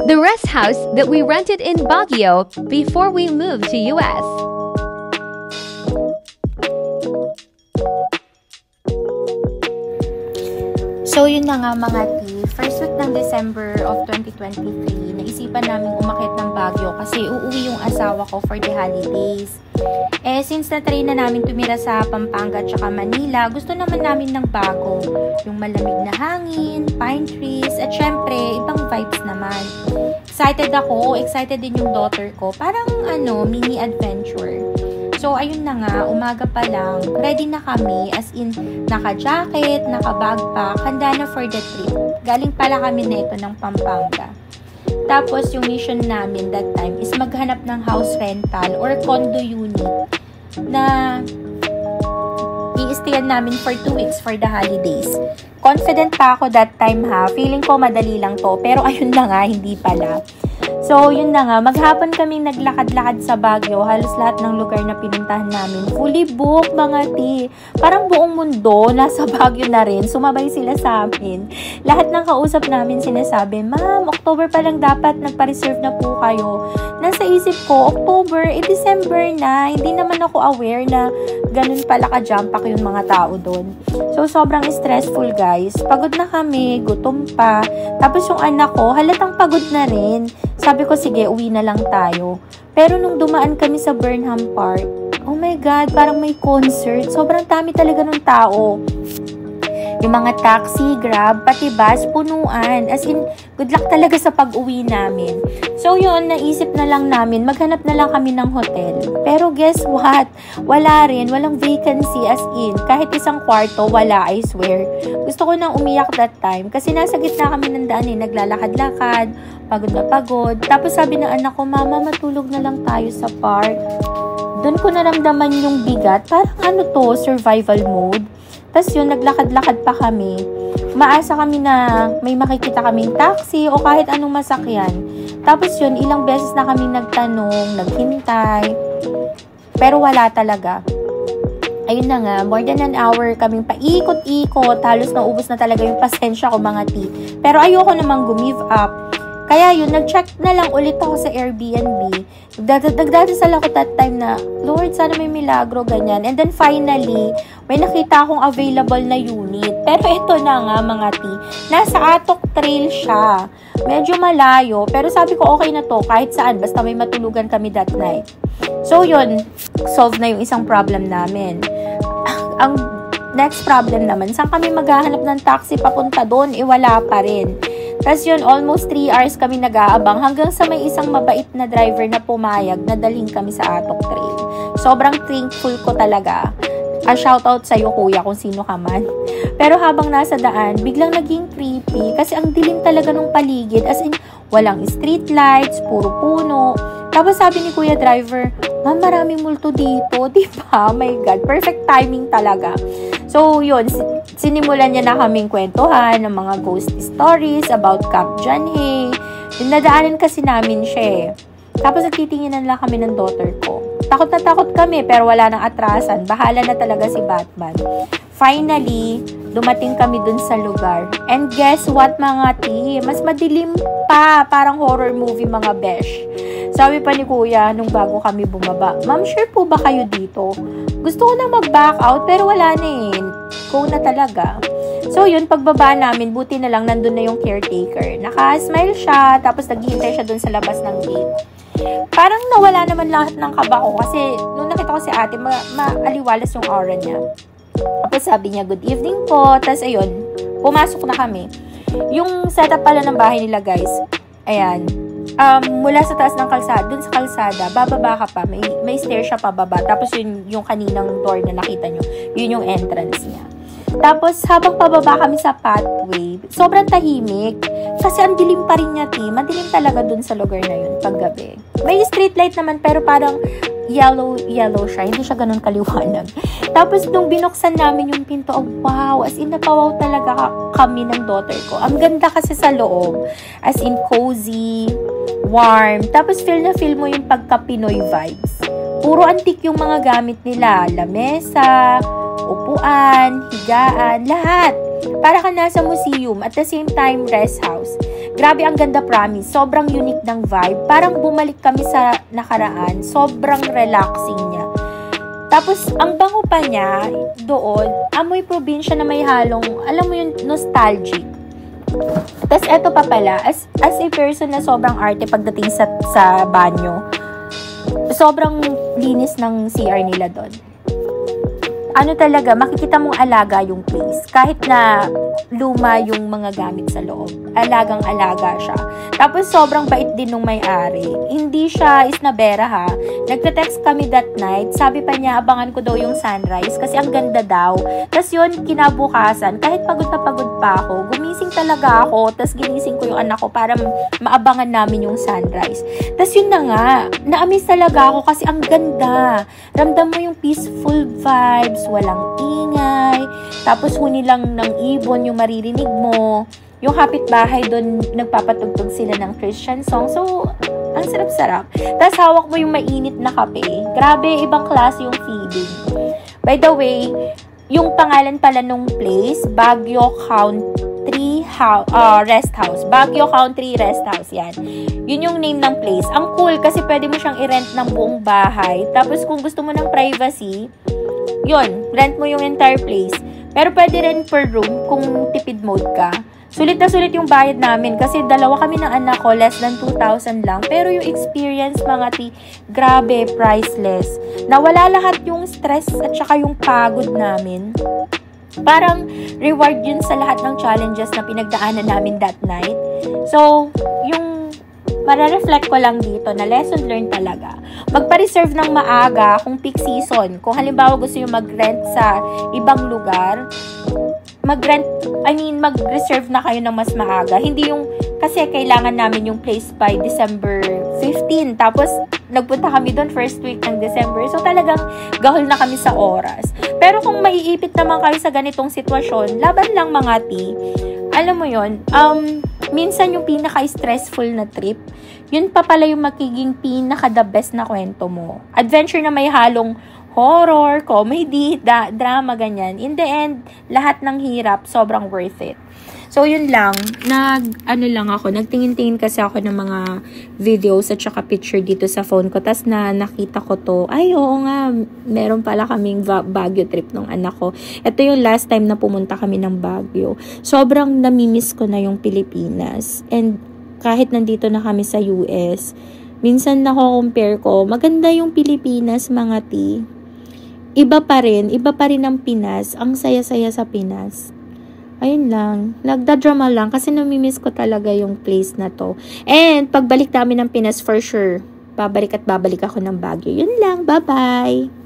the rest house that we rented in Baguio before we moved to US. So yun na nga mga tea, first week ng December of 2023, naisipan namin umakyat ng Baguio kasi uuwi yung asawa ko for the holidays. Eh, since na-try na namin tumira sa Pampanga at saka Manila, gusto naman namin ng bago. Yung malamig na hangin, pine trees, at syempre, ibang vibes naman. Excited ako, excited din yung daughter ko. Parang mini adventure. So, ayun na nga, umaga pa lang, ready na kami, as in, naka-jacket, naka-backpack, handa na for the trip. Galing pala kami na ito ng Pampanga. Tapos, yung mission namin that time is maghanap ng house rental or condo unit na i-stayan namin for 2 weeks for the holidays. Confident pa ako that time ha, feeling ko madali lang to, pero ayun na nga, hindi pala. So, yun na nga, maghapon kaming naglakad-lakad sa Baguio. Halos lahat ng lugar na pinuntahan namin. Fully booked, mga ti. Parang buong mundo, nasa Baguio na rin. Sumabay sila sa amin. Lahat ng kausap namin sinasabi, Ma'am, October pa lang dapat nagpa-reserve na po kayo. Nasa isip ko, October, December na. Hindi naman ako aware na ganun pala ka-jump pack yung mga tao doon. So, sobrang stressful, guys. Pagod na kami, gutom pa. Tapos yung anak ko, halatang pagod na rin. Sabi ko, sige, uwi na lang tayo. Pero nung dumaan kami sa Burnham Park, oh my God, parang may concert. Sobrang dami talaga ng tao. Yung mga taxi, grab, pati bus, punuan. As in, good luck talaga sa pag-uwi namin. So yun, naisip na lang namin, maghanap na lang kami ng hotel. Pero guess what? Wala rin, walang vacancy as in. Kahit isang kwarto, wala, I swear. Gusto ko nang umiyak that time kasi nasa gitna kami ng daan naglalakad-lakad, pagod na pagod. Tapos sabi ng anak ko, Mama, matulog na lang tayo sa park. Doon ko naramdaman yung bigat. Parang survival mode. Tapos yun, naglakad-lakad pa kami. Maasa kami na may makikita kaming taxi o kahit anong masakyan. Tapos yun, ilang beses na kami nagtanong, naghintay. Pero wala talaga. Ayun na nga, more than an hour kaming paikot-ikot. Halos naubos na talaga yung pasensya ko, mga tea. Pero ayoko namang gumive up. Kaya yun, nag-check na lang ulit ako sa Airbnb. Nagdadasal ako that time na, Lord, sana may milagro, ganyan. And then finally, may nakita akong available na unit. Pero ito na nga, mga tea. Nasa Atok Trail siya. Medyo malayo. Pero sabi ko, okay na to, kahit saan. Basta may matulugan kami that night. So yun, solve na yung isang problem namin. Ang next problem naman, saan kami maghahanap ng taxi papunta doon? Wala pa rin. Tapos yun, almost 3 hours kami nag-aabang hanggang sa may isang mabait na driver na pumayag na dalhin kami sa Atok Trail. Sobrang thankful ko talaga. A shoutout sa'yo, kuya, kung sino ka man. Pero habang nasa daan, biglang naging creepy kasi ang dilim talaga ng paligid. As in, walang street lights, puro puno. Tapos sabi ni kuya driver, Ma'am, maraming multo dito. Diba? Oh my God, perfect timing talaga. So, yun, sinimulan niya na kaming kwentuhan ng mga ghost stories about Camp John Hay. Yung nadaanan kasi namin siya eh. Tapos nagtitinginan lang kami ng daughter ko. Takot na takot kami pero wala nang atrasan. Bahala na talaga si Batman. Finally, dumating kami dun sa lugar. And guess what, mga tea? Mas madilim pa. Parang horror movie, mga besh. Sabi pa ni kuya nung bago kami bumaba, Ma'am, sure po ba kayo dito? Gusto ko na mag-back out pero wala na eh. Go na talaga. So yun, pagbaba namin, buti na lang nandun na yung caretaker. Naka-smile siya, tapos naghihintay siya dun sa labas ng gate. Parang nawala naman lahat ng kaba ko kasi nung nakita ko si ate, maaliwalas yung aura niya. Tapos sabi niya, good evening po. Tapos ayun, pumasok na kami. Yung setup pala ng bahay nila, guys, ayan, mula sa taas ng kalsada, dun sa kalsada, bababa ka pa, may stair siya pababa. Tapos yun yung kaninang door na nakita nyo, yun yung entrance niya. Tapos habang pababa kami sa pathway, sobrang tahimik. Kasi ang dilim pa rin niya, madilim talaga dun sa lugar na yun paggabi. May street light naman pero parang yellow siya, hindi siya ganun kaliwanag. Tapos nung binuksan namin yung pinto, oh wow, as in napawaw talaga kami ng daughter ko. Ang ganda kasi sa loob, as in cozy, warm, tapos feel na feel mo yung pagka-Pinoy vibes. Puro antique yung mga gamit nila, lamesa, upuan, higaan, lahat. Para ka nasa museum, at the same time rest house. Grabe, ang ganda, promise. Sobrang unique ng vibe. Parang bumalik kami sa nakaraan. Sobrang relaxing niya. Tapos, ang bango pa niya doon, amoy probinsya na may halong, alam mo yung nostalgic. Tapos, eto pa pala, as a person na sobrang arte pagdating sa banyo, sobrang linis ng CR nila doon. Ano talaga, makikita mong alaga yung place. Kahit na luma yung mga gamit sa loob. Alagang-alaga siya. Tapos, sobrang bait din nung may-ari. Hindi siya isnabera, ha. Nagte-text kami that night. Sabi pa niya, abangan ko daw yung sunrise kasi ang ganda daw. Tapos yun, kinabukasan, kahit pagod na pagod pa ako, gumising talaga ako. Tapos ginising ko yung anak ko para maabangan namin yung sunrise. Tapos yun na nga, na-amaze talaga ako kasi ang ganda. Ramdam mo yung peaceful vibes, walang ingay, tapos huni lang ng ibon yung maririnig mo. Yung kapitbahay doon, nagpapatugtog sila ng Christian song. So, ang sarap-sarap. Tapos hawak mo yung mainit na kape. Grabe, ibang klase yung feeling. By the way, yung pangalan pala nung place, Baguio Country Rest House. Baguio Country Rest House, yan. Yun yung name ng place. Ang cool kasi pwede mo siyang i-rent ng buong bahay. Tapos kung gusto mo ng privacy, yun, rent mo yung entire place. Pero pwede rin per room kung tipid mode ka. Sulit na sulit yung bayad namin kasi dalawa kami ng anak ko, less than 2,000 lang. Pero yung experience, mga grabe, priceless. Nawala lahat yung stress at saka yung pagod namin. Parang reward yun sa lahat ng challenges na pinagdaanan namin that night. So, yung marareflect ko lang dito na lesson learned talaga. Magpa-reserve ng maaga kung peak season. Kung halimbawa gusto nyo mag-rent sa ibang lugar, mag-reserve na kayo ng mas maaga. Hindi yung, kasi kailangan namin yung place by December 15. Tapos, nagpunta kami doon first week ng December. So, talagang gahol na kami sa oras. Pero kung maiipit naman kayo sa ganitong sitwasyon, laban lang mga alam mo yon, minsan yung pinaka-stressful na trip, yun pa pala yung magiging pinaka-the best na kwento mo. Adventure na may halong horror, comedy, drama, ganyan. In the end, lahat ng hirap, sobrang worth it. So, yun lang. Nagtingin-tingin kasi ako ng mga videos at saka picture dito sa phone ko. Tapos nakita ko to. Ay, oo nga, meron pala kaming Baguio trip ng anak ko. Ito yung last time na pumunta kami ng Baguio. Sobrang namimiss ko na yung Pilipinas. And kahit nandito na kami sa US, minsan nako-compare ko, maganda yung Pilipinas, mga Iba pa rin ang Pinas. Ang saya-saya sa Pinas. Ayun lang. Nagda-drama lang kasi namimiss ko talaga yung place na to. And pagbalik namin ng Pinas, for sure, babalik ako ng Baguio. Yun lang. Bye-bye!